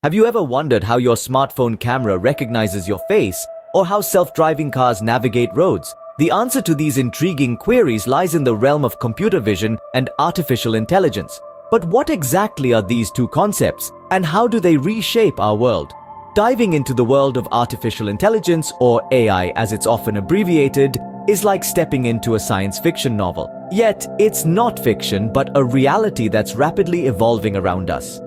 Have you ever wondered how your smartphone camera recognizes your face, or how self-driving cars navigate roads? The answer to these intriguing queries lies in the realm of computer vision and artificial intelligence. But what exactly are these two concepts, and how do they reshape our world? Diving into the world of artificial intelligence, or AI as it's often abbreviated, is like stepping into a science fiction novel. Yet, it's not fiction, but a reality that's rapidly evolving around us.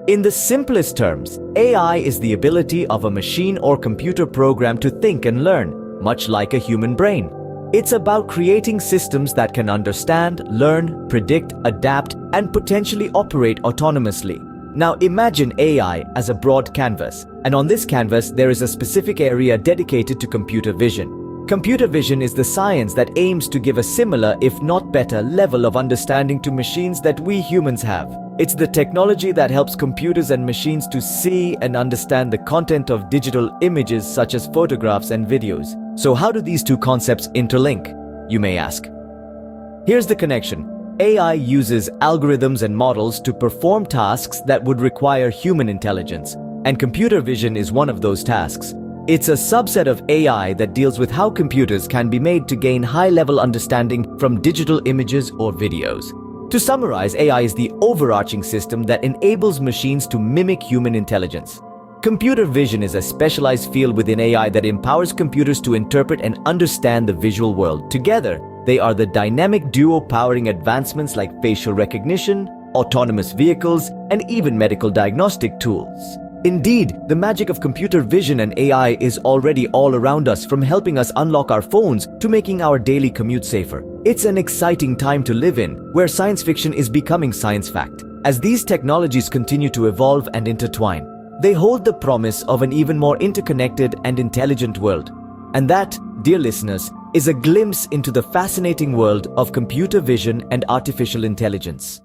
In the simplest terms, AI is the ability of a machine or computer program to think and learn, much like a human brain. It's about creating systems that can understand, learn, predict, adapt, and potentially operate autonomously. Now imagine AI as a broad canvas, and on this canvas there is a specific area dedicated to computer vision. Computer vision is the science that aims to give a similar, if not better, level of understanding to machines that we humans have. It's the technology that helps computers and machines to see and understand the content of digital images such as photographs and videos. So how do these two concepts interlink, you may ask? Here's the connection. AI uses algorithms and models to perform tasks that would require human intelligence, and computer vision is one of those tasks. It's a subset of AI that deals with how computers can be made to gain high-level understanding from digital images or videos. To summarize, AI is the overarching system that enables machines to mimic human intelligence. Computer vision is a specialized field within AI that empowers computers to interpret and understand the visual world. Together, they are the dynamic duo powering advancements like facial recognition, autonomous vehicles, and even medical diagnostic tools. Indeed, the magic of computer vision and AI is already all around us, from helping us unlock our phones to making our daily commute safer. It's an exciting time to live in, where science fiction is becoming science fact. As these technologies continue to evolve and intertwine, they hold the promise of an even more interconnected and intelligent world. And that, dear listeners, is a glimpse into the fascinating world of computer vision and artificial intelligence.